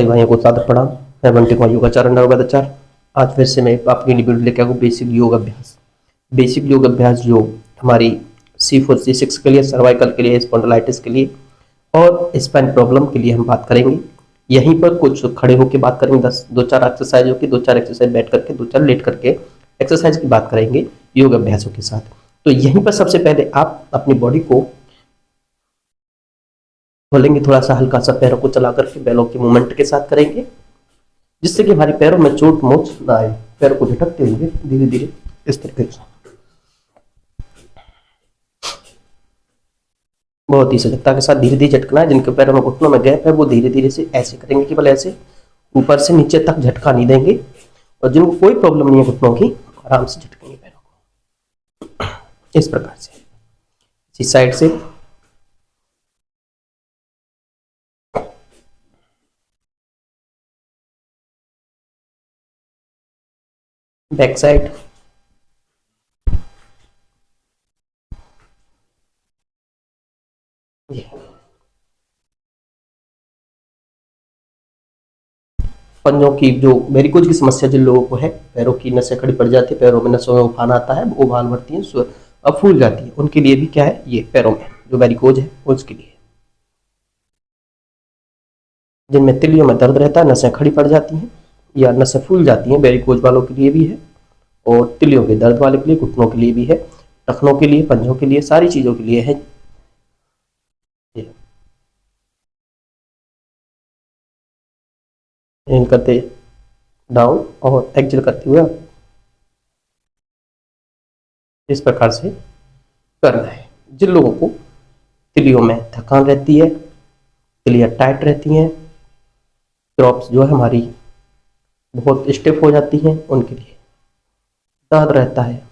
भाइयों को सादर प्रणाम। मैं बंटी कुमार योगाचार्य नर्मदाचार्य। आज फिर से मैं आपके लिए वीडियो लेकर आऊँ बेसिक योग अभ्यास। बेसिक योग अभ्यास जो हमारी C4 C6 के लिए, सर्वाइकल के लिए, स्पॉन्डिलाइटिस के लिए और स्पाइन प्रॉब्लम के लिए हम बात करेंगे। यहीं पर कुछ खड़े होकर बात करेंगे, 2-4 एक्सरसाइज होगी, 2-4 एक्सरसाइज बैठ करके, 2-4 लेट करके एक्सरसाइज की बात करेंगे योग अभ्यासों के साथ। तो यहीं पर सबसे पहले आप अपनी बॉडी को खोलेंगे, थोड़ा सा हल्का सा पैरों को चला करके बैलों के मूवमेंट के साथ करेंगे, जिससे कि हमारे पैरों में चोट मोच ना आए। पैरों को झटकते हुए धीरे धीरे इस तरीके से, बहुत ही सजगता के साथ धीरे धीरे झटकना है। जिनके पैरों में घुटनों में गैप है वो धीरे धीरे से ऐसे करेंगे, केवल ऐसे ऊपर से नीचे तक झटका नहीं देंगे। और जिनको कोई प्रॉब्लम नहीं है घुटनों की, आराम से झटकेंगे पैरों को इस प्रकार से, इस साइड से बैक साइड, पंजों की जो वेरिकोज की समस्या जिन लोगों को है, पैरों की नसें खड़ी पड़ जाती है, पैरों में नसों में उफान आता है, वो उबाल बढ़ती है, अब फूल जाती है, उनके लिए भी क्या है, ये पैरों में जो वेरिकोज है उसके लिए। जिनमें तिलियों में दर्द रहता है, नसें खड़ी पड़ जाती हैं या नसें फूल जाती हैं, वेरिकोज वालों के लिए भी है, और तिलियों के दर्द वाले के लिए, घुटनों के लिए भी है, टखनों के लिए, पंजों के लिए, सारी चीजों के लिए है। इन करते डाउन और एक्सेल करते हुए इस प्रकार से करना है। जिन लोगों को तिलियों में थकान रहती है, तिलियां टाइट रहती हैं, क्रॉप्स जो है हमारी बहुत स्टिफ हो जाती हैं, उनके लिए दर्द रहता है,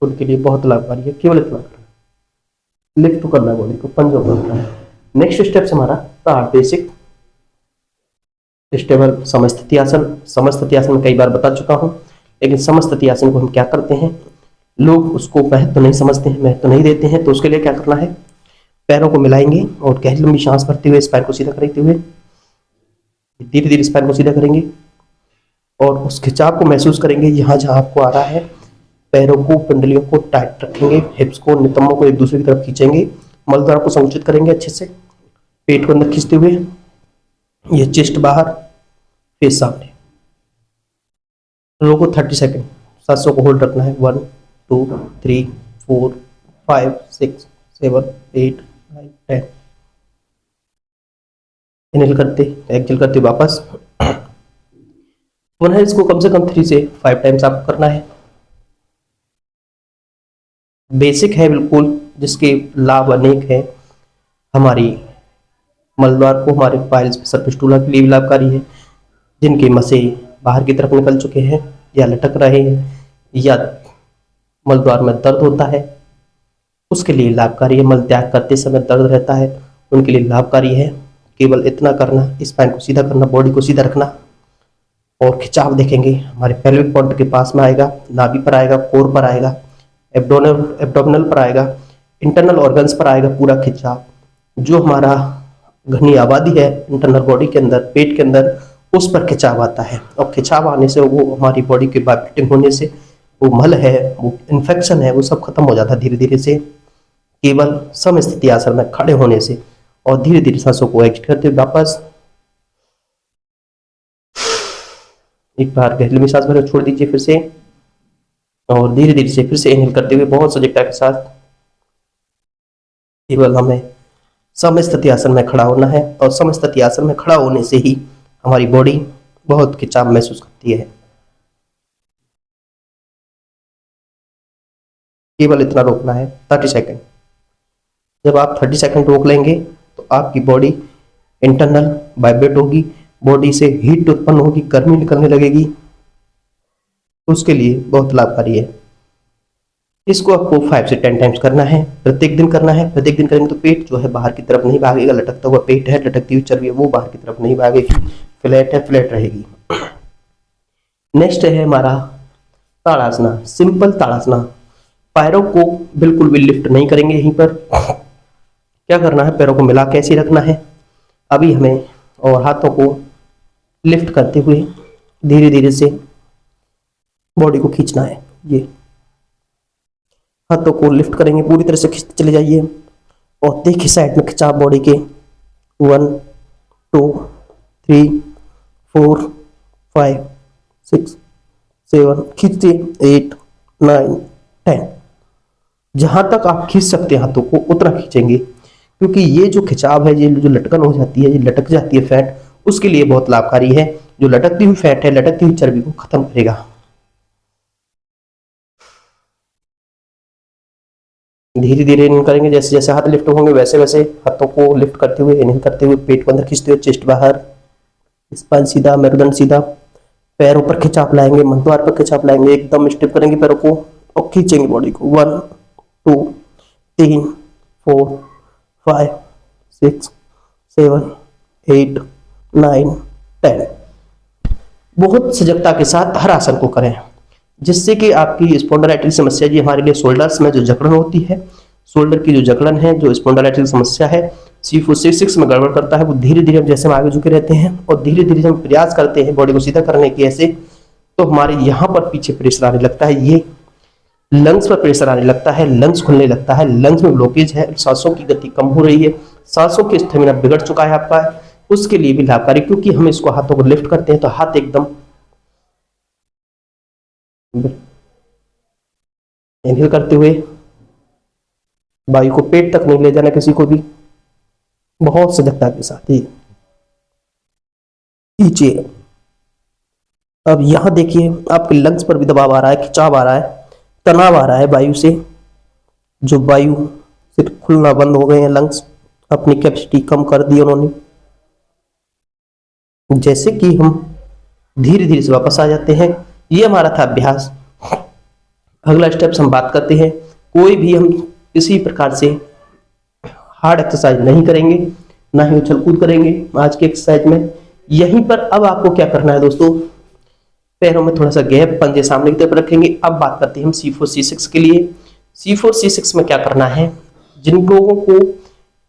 उनके लिए बहुत लाभकारी है। केवल इतना करना, लिफ्ट तो करना है बॉडी को, पंजों को करना है। नेक्स्ट स्टेप से हमारा ताड़ बेसिक स्टेबल समस्थिति आसन। समस्थिति आसन में कई बार बता चुका हूं, लेकिन समस्थिति आसन को हम क्या करते हैं, लोग उसको महत्व नहीं समझते हैं, महत्व नहीं देते हैं। तो उसके लिए क्या करना है, पैरों को मिलाएंगे और गहरी लंबी सांस भरते हुए स्पाइन को सीधा करते हुए धीरे धीरे स्पाइन को सीधा करेंगे और उस खिंचाव को महसूस करेंगे जहां जहां आपको आ रहा है। पैरों को, पिंडलियों को टाइट रखेंगे, हिप्स को, नितंबों को एक दूसरे की तरफ खींचेंगे, मलद्वार को संकुचित करेंगे अच्छे से, पेट को अंदर खींचते हुए, ये चेस्ट बाहर, फेस सामने। लोगों को 30 सेकेंड सांसों को होल्ड रखना है। 1 2 3 4 5 6 7 8 9 10। इनहेल करते, एक्सहेल करते वापस। पुनः इसको कम से कम 3 से 5 टाइम्स आपको करना है। बेसिक है बिल्कुल, जिसके लाभ अनेक है। हमारी मलद्वार को, हमारे पाइल्स सर्पिस्टुला के लिए भी लाभकारी है। जिनके मसे बाहर की तरफ निकल चुके हैं या लटक रहे हैं या मलद्वार में दर्द होता है, उसके लिए लाभकारी है। मल त्याग करते समय दर्द रहता है, उनके लिए लाभकारी है। केवल इतना करना, स्पाइन को सीधा करना, बॉडी को सीधा रखना और खिंचाव देखेंगे हमारे पेल्विक पॉइंट के पास में आएगा, नाभि पर आएगा, कोर पर आएगा, एब्डोमिनल पर आएगा, इंटरनल ऑर्गन्स पर आएगा पूरा खिंचाव। जो हमारा घनी आबादी है इंटरनल बॉडी के अंदर, पेट के अंदर, उस पर खिंचाव आता है। और खिंचाव आने से वो हमारी बॉडी के वाइब्रेटिंग होने से वो मल है, वो इन्फेक्शन है, वो सब खत्म हो जाता है धीरे धीरे से, केवल समस्थिति आसन में खड़े होने से। और धीरे धीरे सांसों को एक्सहेल करते हुए वापस एक बार गहरी लंबी सांस भरें, छोड़ दीजिए फिर से, और धीरे धीरे से फिर से इनहेल करते हुए बहुत सजगता के साथ केवल हमें समस्थिति आसन में खड़ा होना है। और समस्थिति आसन में खड़ा होने से ही हमारी बॉडी बहुत खिंचाव महसूस करती है। केवल इतना रोकना है, 30 सेकेंड। जब आप 30 सेकेंड रोक लेंगे तो आपकी बॉडी इंटरनल वाइब्रेट होगी, बॉडी से हीट उत्पन्न होगी, गर्मी निकलने लगेगी, उसके लिए बहुत लाभकारी है। इसको आपको 5 से 10 टाइम्स करना है, प्रत्येक दिन करना है। प्रत्येक दिन करेंगे तो पेट जो है बाहर की तरफ नहीं भागेगा, लटकता हुआ पेट है, लटकती हुई चर्बी है, वो बाहर की तरफ नहीं भागेगी, फ्लैट है, फ्लैट रहेगी। नेक्स्ट है हमारा ताड़ासना, सिंपल ताड़ासना। पैरों को बिल्कुल भी लिफ्ट नहीं करेंगे। यहीं पर क्या करना है, पैरों को मिला के ऐसे रखना है अभी हमें, और हाथों को लिफ्ट करते हुए धीरे धीरे से बॉडी को खींचना है। ये हाथों को लिफ्ट करेंगे, पूरी तरह से खींचते चले जाइए और देखिए साइड में खिंचाव बॉडी के 1 2 3 4 5 6 7 खींचते 8 9 10। जहां तक आप खींच सकते हैं हाथों को उतना खींचेंगे, क्योंकि ये जो खिंचाव है, ये जो लटकन हो जाती है, ये लटक जाती है फैट, उसके लिए बहुत लाभकारी है। जो लटकती हुई फैट है, लटकती हुई चर्बी को खत्म करेगा। धीरे धीरे इनहेल करेंगे, जैसे जैसे हाथ लिफ्ट होंगे वैसे वैसे हाथों को लिफ्ट करते हुए, इनहेल करते हुए पेट को अंदर खींचते हुए, चेस्ट बाहर, स्पाइन सीधा, मेरुदंड सीधा, पैरों पर खिंचाव लाएंगे, मंदद्वार पर खिंचाव लाएंगे, एकदम स्टिफ करेंगे पैरों को और खींचेंगे बॉडी को। 1 2 3 4 5 6 7 8 9 10। बहुत सजगता के साथ हर आसन को करें, जिससे कि आपकी स्पॉन्डिलाइटिस समस्या, जी हमारे लिए शोल्डर्स में जो जकड़न होती है, शोल्डर की जो जकड़न है, जो स्पॉन्डिलाइटिस समस्या है, C4 C6 में गड़बड़ करता है, वो धीरे धीरे जैसे हम आगे झुके रहते हैं और धीरे धीरे जब हम प्रयास करते हैं बॉडी को सीधा करने की ऐसे, तो हमारे यहाँ पर पीछे प्रेशर आने लगता है, ये लंग्स पर प्रेशर आने लगता है, लंग्स खुलने लगता है, लंग्स में ब्लॉकेज है, सांसों की गति कम हो रही है, सांसों की स्टेमिना बिगड़ चुका है आपका, उसके लिए भी लाभकारी, क्योंकि हम इसको हाथों को लिफ्ट करते हैं तो हाथ एकदम इनहेल करते हुए वायु को पेट तक नहीं ले जाना किसी को भी, बहुत सजगता के साथ ही नीचे। अब यहां देखिए आपके लंग्स पर भी दबाव आ रहा है, खिंचाव आ रहा है, तनाव आ रहा है वायु से, जो वायु से खुलना बंद हो गए हैं लंग्स, अपनी कैपेसिटी कम कर दी उन्होंने। जैसे कि हम धीरे धीरे से वापस आ जाते हैं। ये हमारा था अभ्यास। अगला स्टेप्स हम बात करते हैं। कोई भी हम किसी प्रकार से हार्ड एक्सरसाइज नहीं करेंगे, ना ही उछल कूद करेंगे आज के एक्सरसाइज में। यहीं पर अब आपको क्या करना है दोस्तों, पैरों में थोड़ा सा गैप, पंजे सामने की तरफ रखेंगे। अब बात करते हैं हम C4 C6 के लिए। C4 C6 में क्या करना है, जिन लोगों को,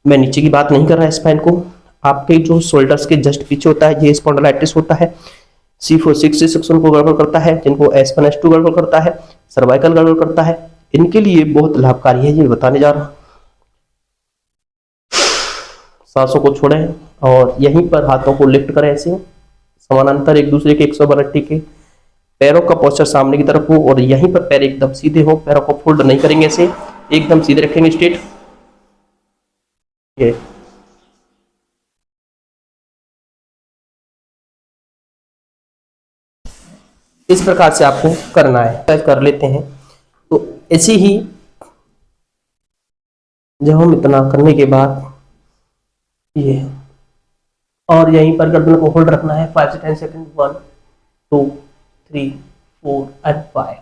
मैं नीचे की बात नहीं कर रहा स्पाइन को, आपके जो शोल्डर्स के जस्ट पीछे होता है, ये स्पॉन्डिलाइटिस होता है। C4 C6 उनको गड़बड़ करता है, जिनको S1 S2 गड़बड़ करता है, सर्वाइकल गड़बड़ करता है, इनके लिए बहुत लाभकारी है, ये बताने जा रहा हूं। सांसों को छोड़ें और यहीं पर हाथों को लिफ्ट करें ऐसे समानांतर एक दूसरे के 180 के। पैरों का पोस्चर सामने की तरफ हो और यहीं पर पैर एकदम सीधे हो, पैरों को फोल्ड नहीं करेंगे, ऐसे एकदम सीधे रखेंगे स्ट्रेट। ये इस प्रकार से आपको करना है, कर लेते हैं। तो ऐसे ही जब हम इतना करने के बाद ये, और यहीं पर गर्दन को होल्ड रखना है 5 से 10 सेकंड, 1 2 3 4 एंड 5।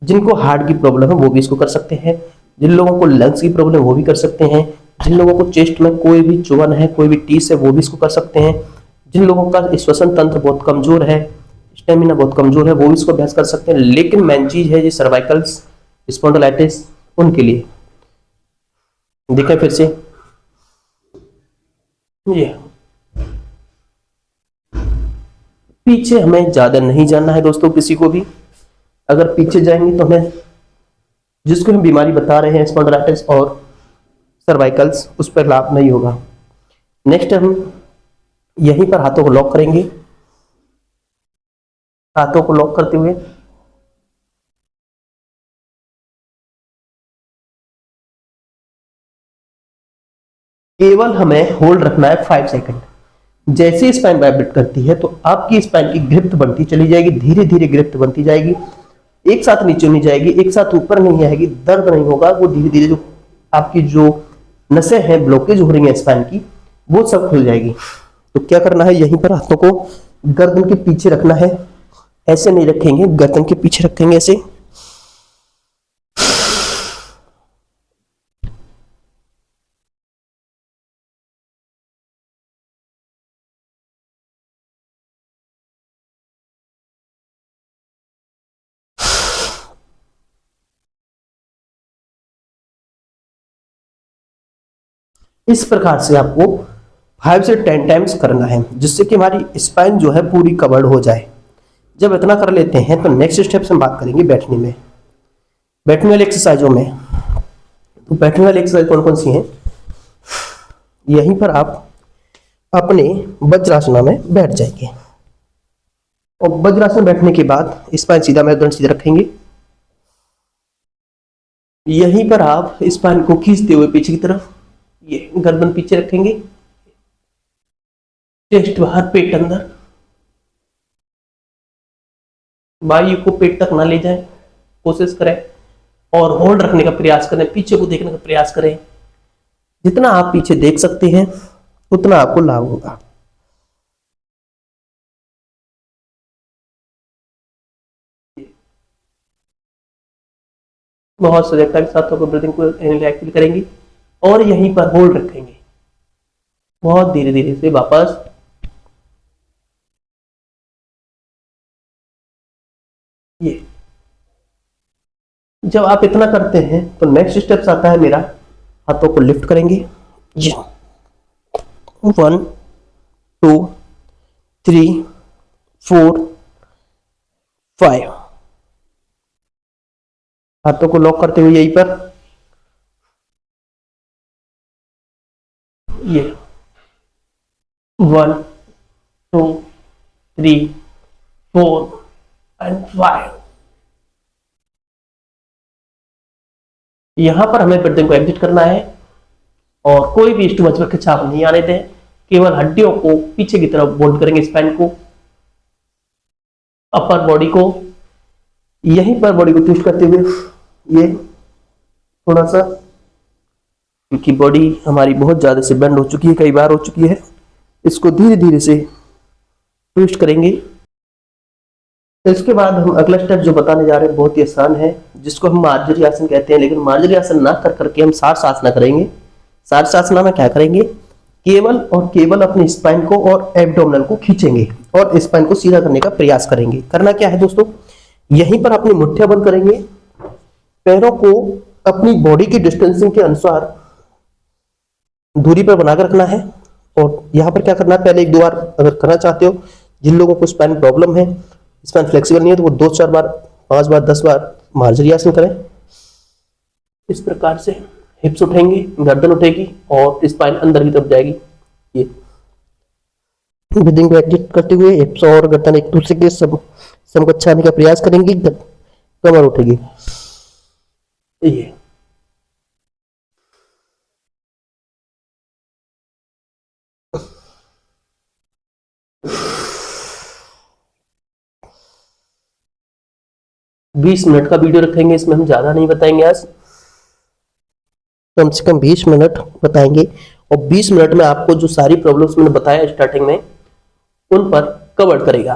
जिनको हार्ट की प्रॉब्लम है वो भी इसको कर सकते हैं, जिन लोगों को लंग्स की प्रॉब्लम वो भी कर सकते हैं, जिन लोगों को चेस्ट में कोई भी चुभन है, कोई भी टीस है, वो भी इसको कर सकते हैं, जिन लोगों का श्वसन तंत्र बहुत कमजोर है, स्टेमिना बहुत कमजोर है, वो भी इसको अभ्यास कर सकते हैं। लेकिन मेन चीज है ये सर्वाइकल्स, स्पॉन्डिलाइटिस, उनके लिए। देखें फिर से ये पीछे हमें ज्यादा नहीं जाना है दोस्तों, किसी को भी। अगर पीछे जाएंगे तो हमें जिसको हम बीमारी बता रहे हैं स्पॉन्डिलाइटिस और सर्वाइकल्स, उस पर लाभ नहीं होगा। नेक्स्ट हम यहीं पर हाथों को लॉक करेंगे। हाथों को लॉक करते हुए केवल हमें होल्ड रखना है 5 सेकंड। जैसे स्पाइन वाइब्रेट करती है तो आपकी स्पाइन की ग्रिप्ट बनती चली जाएगी, धीरे धीरे ग्रिप्ट बनती जाएगी, एक साथ नीचे नहीं जाएगी, एक साथ ऊपर नहीं आएगी, दर्द नहीं होगा। वो धीरे धीरे जो आपकी जो नसें हैं, ब्लॉकेज हो रही है स्पाइन की, वो सब खुल जाएगी। तो क्या करना है, यहीं पर हाथों को गर्दन के पीछे रखना है, ऐसे नहीं रखेंगे, गर्दन के पीछे रखेंगे ऐसे। इस प्रकार से आपको 5 से 10 टाइम्स करना है, जिससे कि हमारी स्पाइन जो है पूरी कवर्ड हो जाए। जब इतना कर लेते हैं तो नेक्स्ट स्टेप से हम बात करेंगे बैठने में, बैठने वाली एक्सरसाइजों में। तो बैठने वाली एक्सरसाइज कौन कौन सी हैं? यहीं पर आप अपने वज्रासन में बैठ जाएंगे और वज्रासन बैठने के बाद स्पाइन सीधा, मेरुदंड सीधा रखेंगे। यहीं पर आप स्पाइन को खींचते हुए पीछे की तरफ, ये गर्दन पीछे रखेंगे, चेस्ट बाहर, पेट अंदर, वायु को पेट तक ना ले जाएं, कोशिश करें और होल्ड रखने का प्रयास करें, पीछे को देखने का प्रयास करें। जितना आप पीछे देख सकते हैं उतना आपको लाभ होगा। बहुत सजगता के साथ होकर ब्रीदिंग को एक्टिव करेंगे और यहीं पर होल्ड रखेंगे। बहुत धीरे धीरे से वापस ये। जब आप इतना करते हैं तो नेक्स्ट स्टेप्स आता है मेरा, हाथों को लिफ्ट करेंगे। ये 1 2 3 4 5, हाथों को लॉक करते हुए यहीं पर ये 1 2 3 4 एंड 5। यहां पर हमें ब्रीदिंग को एग्जिट करना है और कोई भी स्टमच पर खिंचाव नहीं आने दें, केवल हड्डियों को पीछे की तरफ बोल्ड करेंगे, स्पाइन को, अपर बॉडी को, यहीं पर बॉडी को ट्विस्ट करते हुए ये थोड़ा सा, क्योंकि बॉडी हमारी बहुत ज्यादा से बेंड हो चुकी है, कई बार हो चुकी है, इसको धीरे धीरे से ट्विस्ट करेंगे। इसके बाद हम अगला स्टेप जो बताने जा रहे हैं बहुत ही आसान है, जिसको हम मार्जरी आसन कहते हैं। लेकिन मार्जरी आसन ना कर करके हम शीर्षासन करेंगे। शीर्षासन में क्या करेंगे? केवल और केवल अपनी स्पाइन को और एब्डोमिनल को खींचेंगे और स्पाइन को सीधा करने का प्रयास करेंगे। करना क्या है दोस्तों? यहीं पर अपनी मुट्ठियां बंद करेंगे, पैरों को अपनी बॉडी की डिस्टेंसिंग के अनुसार दूरी पर बनाकर रखना है। और यहां पर क्या करना है, पहले 1-2 बार अगर करना चाहते हो, जिन लोगों को स्पाइन प्रॉब्लम है, स्पाइन फ्लेक्सिबल नहीं है, तो वो 2-4 बार, 5 बार, 10 बार मार्जरी आसन करें। इस प्रकार से हिप्स उठेंगी, गर्दन उठेगी और स्पाइन अंदर की तरफ जाएगी। ये ब्रीदिंग को एग्जिट करते हुए हिप्स और गर्दन एक दूसरे के समकक्ष आने का प्रयास करेंगी, कमर उठेगी। ये 20 मिनट का वीडियो रखेंगे, इसमें हम ज्यादा नहीं बताएंगे, आज कम से कम 20 मिनट बताएंगे और 20 मिनट में आपको जो सारी प्रॉब्लम्स मैंने बताया स्टार्टिंग में उन पर कवर करेगा।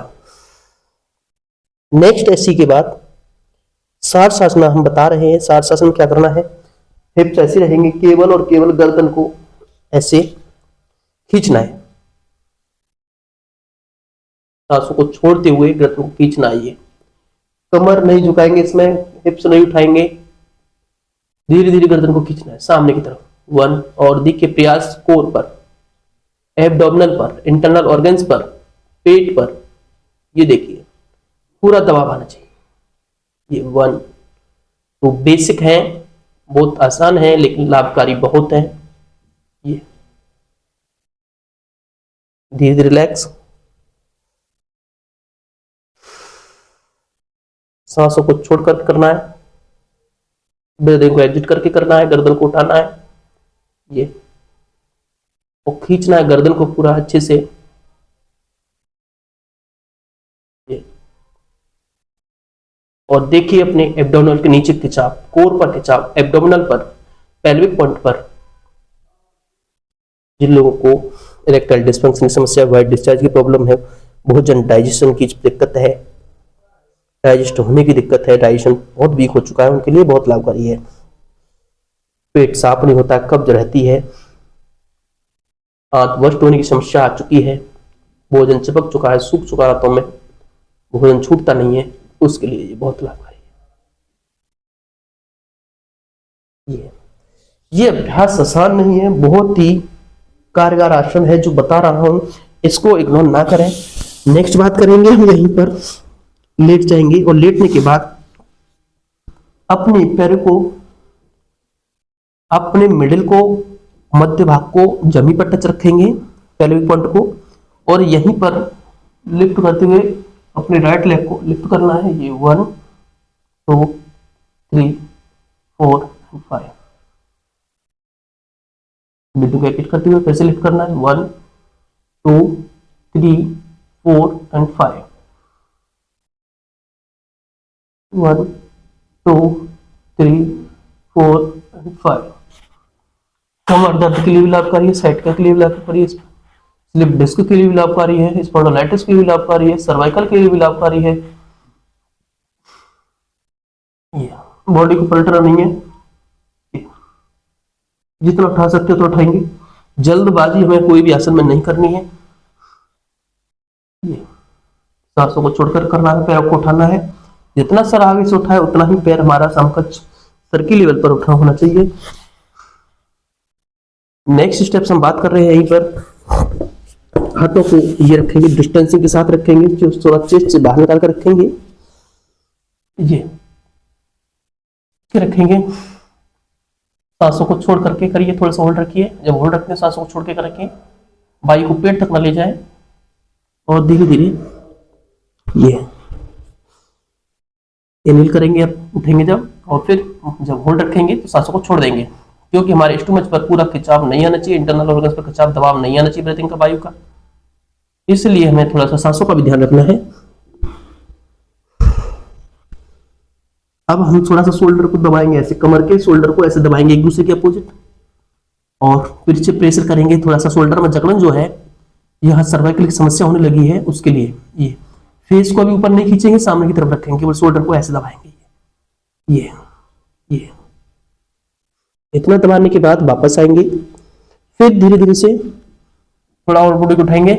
नेक्स्ट इसी के बाद शीर्षासन हम बता रहे हैं। शीर्षासन में क्या करना है? हिप्स ऐसे रहेंगे, केवल और केवल गर्दन को ऐसे खींचना है, सांसों को छोड़ते हुए गर्दन को खींचना है। ये कमर नहीं झुकाएंगे, इसमें हिप्स नहीं उठाएंगे, धीरे धीरे गर्दन को खींचना है सामने की तरफ। 1 और देखिए प्रयास कोर पर, एब्डोमिनल पर, इंटरनल ऑर्गन्स पर, पेट पर, ये देखिए पूरा दबाव आना चाहिए। ये 1 तो बेसिक है, बहुत आसान है लेकिन लाभकारी बहुत है। ये धीरे धीरे रिलैक्स, सांसों को छोड़कर करना है, ब्रीदिंग को एग्जिट करके करना है, गर्दन को उठाना है ये और खींचना है गर्दन को पूरा अच्छे से। ये और देखिए अपने एब्डोमिनल के नीचे खिंचाव, कोर पर खिंचाव, एब्डोमिनल पर, पेल्विक पॉइंट पर। जिन लोगों को इरेक्टाइल डिस्फंक्शन की समस्या, वाइट डिस्चार्ज की प्रॉब्लम है, भोजन डाइजेशन की दिक्कत है, डाइजेस्ट होने की दिक्कत है, डाइजेशन बहुत वीक हो चुका है, उनके लिए बहुत लाभकारी है। पेट साफ नहीं होता, कब्ज रहती है, आंत वष्ट होने की समस्या आ चुकी है, भोजन चिपक चुका है, सूख चुका है, आंतों में भोजन छूटता नहीं है, उसके लिए ये बहुत लाभकारी है। ये अभ्यास आसान नहीं है, बहुत ही कारगर आसन है जो बता रहा हूं, इसको इग्नोर ना करें। नेक्स्ट बात करेंगे हम, यहीं पर लेट जाएंगे और लेटने के बाद अपने पैर को, अपने मिडिल को, मध्य भाग को जमीन पर टच रखेंगे, पेल्विक पॉइंट को, और यहीं पर लिफ्ट करते हुए अपने राइट लेग को लिफ्ट करना है। ये 1 2 3 4 5, बिंदु को एकिट करते हुए फिर से लिफ्ट करना है। 1 2 3 4 एंड 5, 1 2 3 4 एंड 5। कमर दर्द के लिए भी लाभकारी है, साइटिका के लिए भी लाभकारी है, स्लिप डिस्क के लिए भी लाभकारी है, स्पॉन्डिलाइटिस के लिए भी लाभकारी है, सर्वाइकल के लिए भी लाभकारी है। ये बॉडी को पलटना नहीं है, जितना उठा सकते हो तो उठाएंगे। जल्दबाजी हमें कोई भी आसन में नहीं करनी है। ये सांसों को छोड़कर करना है, पैरों को उठाना है। जितना सर आगे से उठाए उतना ही पैर हमारा समकक्ष सर की लेवल पर उठा होना चाहिए। नेक्स्ट स्टेप्स हम बात कर रहे हैं, यहीं पर हाथों को ये रखेंगे, डिस्टेंसिंग के साथ रखेंगे, जो थोड़ा चेस्ट से बाहर निकाल कर रखेंगे। ये रखेंगे, सांसों को छोड़ करके करिए, थोड़ा सा होल्ड रखिए। जब होल्ड रखते हैं सांसों को छोड़ के रखें, वायु को पेट तक ना ले जाए, और धीरे धीरे ये इनहेल करेंगे। अब उठेंगे जब, और फिर जब होल्ड रखेंगे तो सांसों को छोड़ देंगे, क्योंकि हमारे स्टोमच पर पूरा खिंचाव नहीं आना चाहिए, इंटरनल ऑर्गन्स पर खिंचाव, दबाव नहीं आना चाहिए ब्रीथिंग का, वायु का। इसलिए हमें थोड़ा सा सांसों का भी ध्यान रखना है। अब हम थोड़ा सा शोल्डर को दबाएंगे, ऐसे कमर के शोल्डर को ऐसे दबाएंगे एक दूसरे के अपोजिट, और फिर से प्रेशर करेंगे। थोड़ा सा शोल्डर में जकड़न जो है, यहाँ सर्वाइकल की समस्या होने लगी है, उसके लिए ये फेस को अभी ऊपर नहीं खींचेंगे, सामने की तरफ रखेंगे, केवल शोल्डर को ऐसे दबाएंगे। ये इतना दबाने के बाद वापस आएंगे, फिर धीरे धीरे से थोड़ा और बॉडी को उठाएंगे,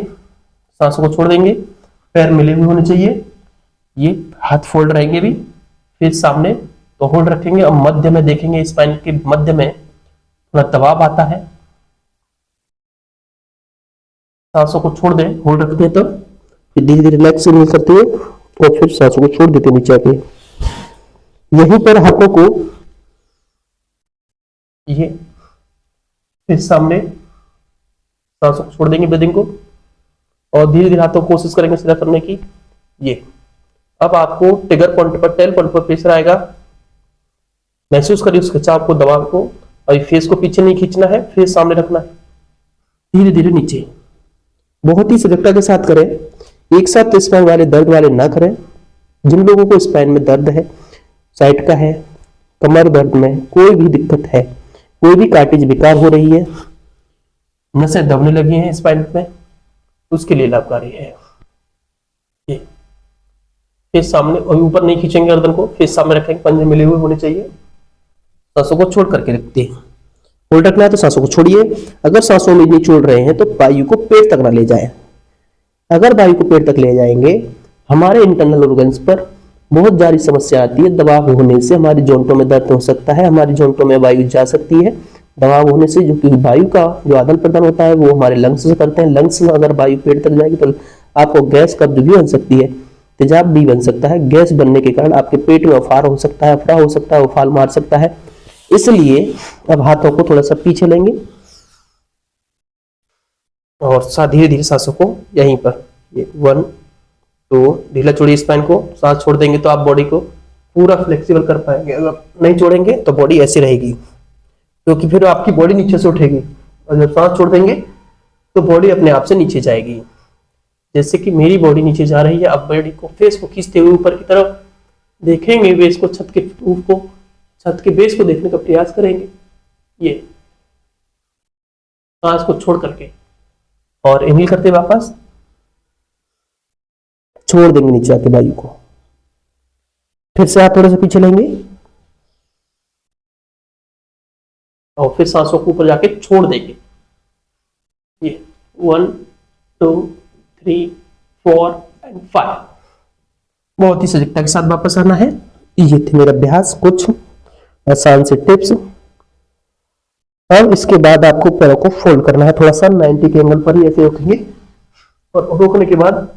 सांसों को छोड़ देंगे, पैर मिले हुए होने चाहिए, ये हाथ फोल्ड रहेंगे भी, फिर सामने तो होल्ड रखेंगे। और मध्य में देखेंगे, स्पाइन के मध्य में थोड़ा दबाव आता है, सांसों को छोड़ दें, होल्ड रखते हैं, तब फिर धीरे धीरे रिलैक्स करते हुए और फिर सांसों को छोड़ देते नीचे आके। यहीं पर हाथों को ये फिर सामने सांसों को छोड़ देंगे, ब्रीदिंग को, और धीरे धीरे हाथों को कोशिश करेंगे सीधा करने की। ये अब आपको ट्रिगर पॉइंट पर, टेल पॉइंट पर प्रेशर आएगा, महसूस करिए उस खिंचाव को, दबाव को, और फेस को पीछे नहीं खींचना है, फेस सामने रखना है, धीरे धीरे नीचे। बहुत ही सजगता के साथ करें, एक साथ स्पाइन वाले दर्द वाले ना करें। जिन लोगों को स्पाइन में दर्द है, साइड का है, कमर दर्द में कोई भी दिक्कत है, कोई भी कार्टिज बेकार हो रही है, नसें दबने लगी हैं स्पाइन में, उसके लिए लाभकारी है। ये फेस सामने, और ऊपर नहीं खींचेंगे गर्दन को, फेस सामने रखेंगे, पंजे मिले हुए होने चाहिए, सांसों को छोड़ करके रखते हैं। होल्ड रखना है तो सांसों को छोड़िए। अगर सांसों में नहीं छोड़ रहे हैं तो वायु को पेट तक ना ले जाएं। अगर वायु को पेट तक ले जाएंगे, हमारे इंटरनल ऑर्गन्स पर बहुत सारी समस्या आती है। दबाव होने से हमारे जॉइंटों में दर्द हो सकता है, हमारी जॉइंटों में वायु जा सकती है दबाव होने से, जो कि वायु का जो आदान प्रदान होता है वो हमारे लंग्स से करते हैं। लंग्स में अगर वायु पेट तक जाएगी तो आपको गैस कब्ज भी बन सकती है, तेजाब भी बन सकता है। गैस बनने के कारण आपके पेट में उफार हो सकता है, अफरा हो सकता है, उफाल मार सकता है। इसलिए अब हाथों को थोड़ा सा पीछे लेंगे और धीरे धीरे सांसों को यहीं पर, ये 1 2, ढीला छोड़िए स्पाइन को, सांस छोड़ देंगे तो आप बॉडी को पूरा फ्लेक्सिबल कर पाएंगे। अगर नहीं छोड़ेंगे तो बॉडी ऐसी रहेगी, क्योंकि फिर आपकी बॉडी नीचे से उठेगी, और जब सांस छोड़ देंगे तो बॉडी अपने आप से नीचे जाएगी। जैसे कि मेरी बॉडी नीचे जा रही है, अब बॉडी को, फेस को खींचते हुए ऊपर की तरफ देखेंगे, बेस को, छत के रूफ को, छत के बेस को देखने का प्रयास करेंगे। ये सांस को छोड़ करके और इनहेल करते वापस छोड़ देंगे नीचे आके वायु को। फिर से आप थोड़ा सा पीछे लेंगे और फिर सांसों को ऊपर जाके छोड़ देंगे। ये 1 2 3 4 एंड 5। बहुत ही सजगता के साथ वापस आना है। ये थे मेरा अभ्यास, कुछ आसान से टिप्स। अब इसके बाद आपको पैरों को फोल्ड करना है, थोड़ा सा 90 के एंगल पर ही ऐसे रोकेंगे, और रोकने के बाद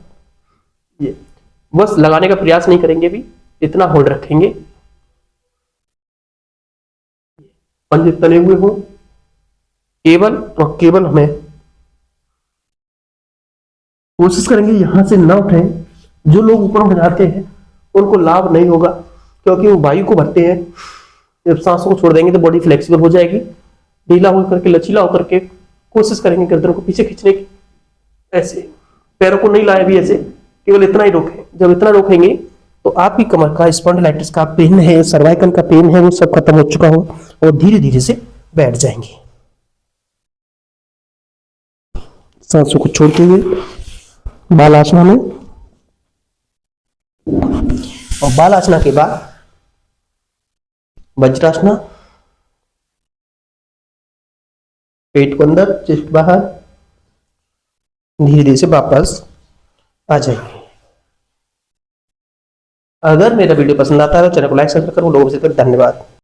ये बस लगाने का प्रयास नहीं करेंगे, भी इतना होल्ड रखेंगे, पंजे तने हुए हो केवल, और केवल हमें कोशिश करेंगे यहां से ना उठे। जो लोग ऊपर उठ जाते हैं उनको लाभ नहीं होगा, क्योंकि वो वायु को भरते हैं। जब सांसों को छोड़ देंगे तो बॉडी फ्लेक्सिबल हो जाएगी, ढीला होकर के, लचीला होकर के कोशिश करेंगे गर्दन को पीछे खींचने की, ऐसे पैरों को नहीं लाए भी, ऐसे केवल इतना ही रोकें। जब इतना रोकेंगे तो आपकी कमर का स्पॉन्डिलाइटिस का पेन है, सर्वाइकल का पेन है, वो सब खत्म हो चुका हो, और धीरे धीरे से बैठ जाएंगे। सांसों को छोड़ते हुए बालासना में, और बालासना के बाद वज्रासना, पेट को अंदर, चेस्ट बाहर, धीरे धीरे से वापस आ जाएंगे। अगर मेरा वीडियो पसंद आता है तो चैनल को लाइक सब्सक्राइब करो। लोगों से धन्यवाद।